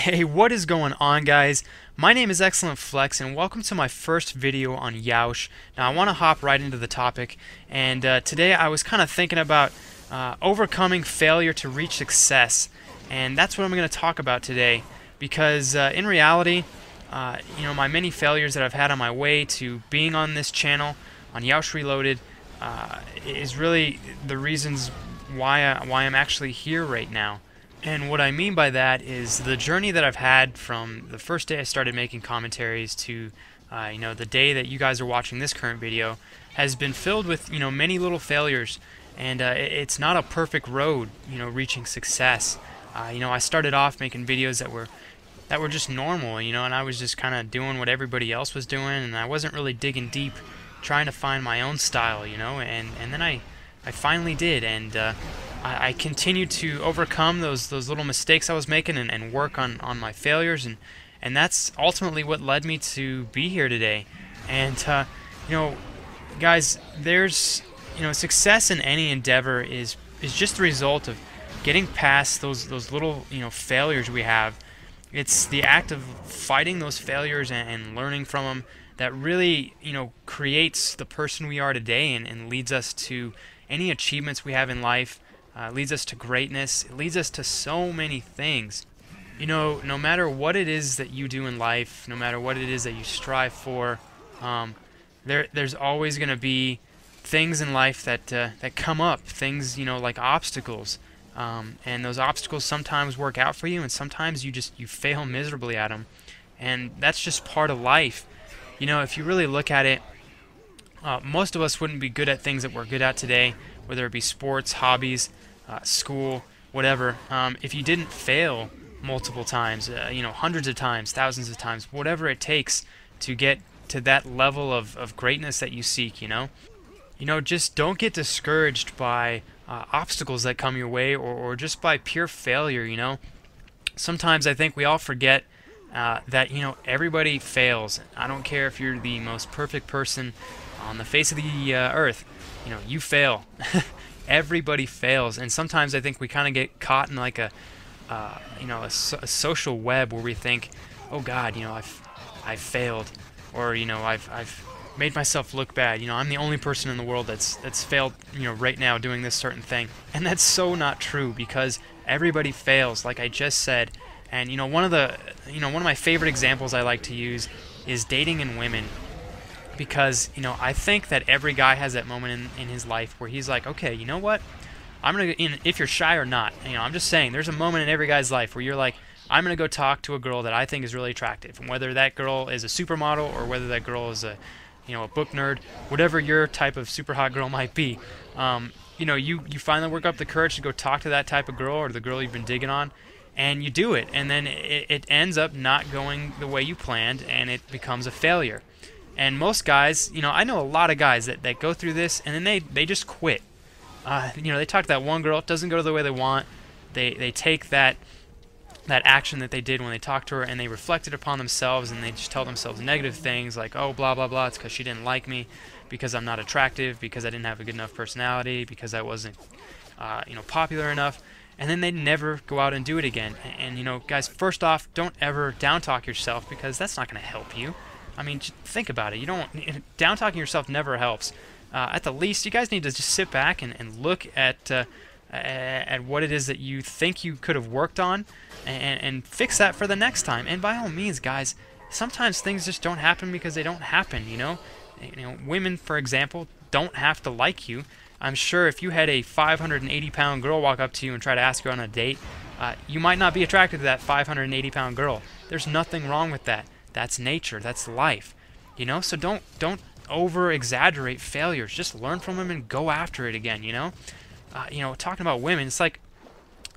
Hey, what is going on, guys? My name is XilentFlex, and welcome to my first video on Yeousch. Now, I want to hop right into the topic, and today I was kind of thinking about overcoming failure to reach success, and that's what I'm going to talk about today. Because in reality, my many failures that I've had on my way to being on this channel, on Yeousch Reloaded, is really the reasons why I'm actually here right now. And what I mean by that is the journey that I've had from the first day I started making commentaries to the day that you guys are watching this current video has been filled with many little failures, and it's not a perfect road reaching success. I started off making videos that were just normal, and I was just kind of doing what everybody else was doing, and I wasn't really digging deep trying to find my own style, and then I finally did, and I continued to overcome those little mistakes I was making and work on my failures, and that's ultimately what led me to be here today. And guys, there's success in any endeavor is just the result of getting past those little failures we have. It's the act of fighting those failures and learning from them that really creates the person we are today and leads us to any achievements we have in life. Leads us to greatness. It leads us to so many things. No matter what it is that you do in life, no matter what it is that you strive for, there's always going to be things in life that come up, things like obstacles, and those obstacles sometimes work out for you, and sometimes you fail miserably at them, and that's just part of life. If you really look at it, most of us wouldn't be good at things that we're good at today, whether it be sports, hobbies, school, whatever, if you didn't fail multiple times, hundreds of times, thousands of times, whatever it takes to get to that level of greatness that you seek. Just don't get discouraged by obstacles that come your way, or just by pure failure. Sometimes I think we all forget that everybody fails. I don't care if you're the most perfect person on the face of the earth, you fail. Everybody fails, and sometimes I think we kind of get caught in like a social web where we think, oh God, I've failed, or I've made myself look bad. I'm the only person in the world that's failed right now doing this certain thing, and that's so not true, because everybody fails, like I just said. And one of my favorite examples I like to use is dating in women. Because I think that every guy has that moment in his life where he's like, okay, you know what, I'm gonna if you're shy or not, I'm just saying, there's a moment in every guy's life where you're like, I'm gonna go talk to a girl that I think is really attractive, and whether that girl is a supermodel or whether that girl is a book nerd, whatever your type of super hot girl might be, you finally work up the courage to go talk to that type of girl, or the girl you've been digging on, and you do it, and then it ends up not going the way you planned, and it becomes a failure. And most guys, I know a lot of guys that go through this, and then they just quit. They talk to that one girl, it doesn't go the way they want. They take that action that they did when they talked to her, and they reflect it upon themselves, and they just tell themselves negative things like, oh, blah, blah, blah, it's because she didn't like me, because I'm not attractive, because I didn't have a good enough personality, because I wasn't, popular enough. And then they never go out and do it again. And guys, first off, don't ever down-talk yourself, because that's not going to help you. I mean, just think about it. Down-talking yourself never helps. At the least, you guys need to just sit back and look at what it is that you think you could have worked on, and fix that for the next time. And by all means, guys, sometimes things just don't happen because they don't happen. Women, for example, don't have to like you. I'm sure if you had a 580-pound girl walk up to you and try to ask you on a date, you might not be attracted to that 580-pound girl. There's nothing wrong with that. That's nature. That's life. So don't over-exaggerate failures. Just learn from them and go after it again. Talking about women, it's like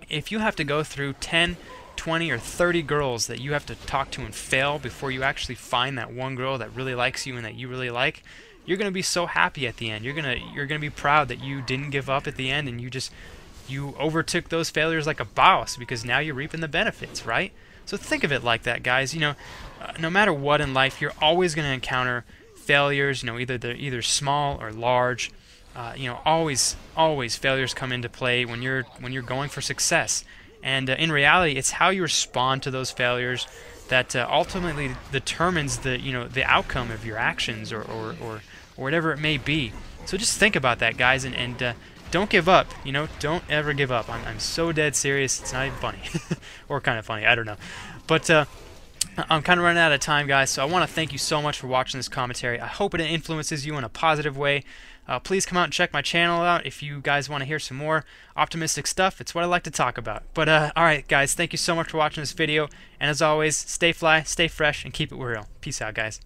if you have to go through 10, 20, or 30 girls that you have to talk to and fail before you actually find that one girl that really likes you and that you really like, you're gonna be so happy at the end. You're gonna be proud that you didn't give up at the end, and you overtook those failures like a boss, because now you're reaping the benefits, right? So think of it like that, guys. No matter what in life, you're always going to encounter failures. Either small or large. Always failures come into play when you're going for success. And in reality, it's how you respond to those failures that ultimately determines the outcome of your actions or whatever it may be. So just think about that, guys, and don't give up. Don't ever give up. I'm so dead serious. It's not even funny, or kind of funny. I don't know, but I'm kind of running out of time, guys. So I want to thank you so much for watching this commentary. I hope it influences you in a positive way. Please come out and check my channel out if you guys want to hear some more optimistic stuff. It's what I like to talk about. But alright, guys, thank you so much for watching this video. And as always, stay fly, stay fresh, and keep it real. Peace out, guys.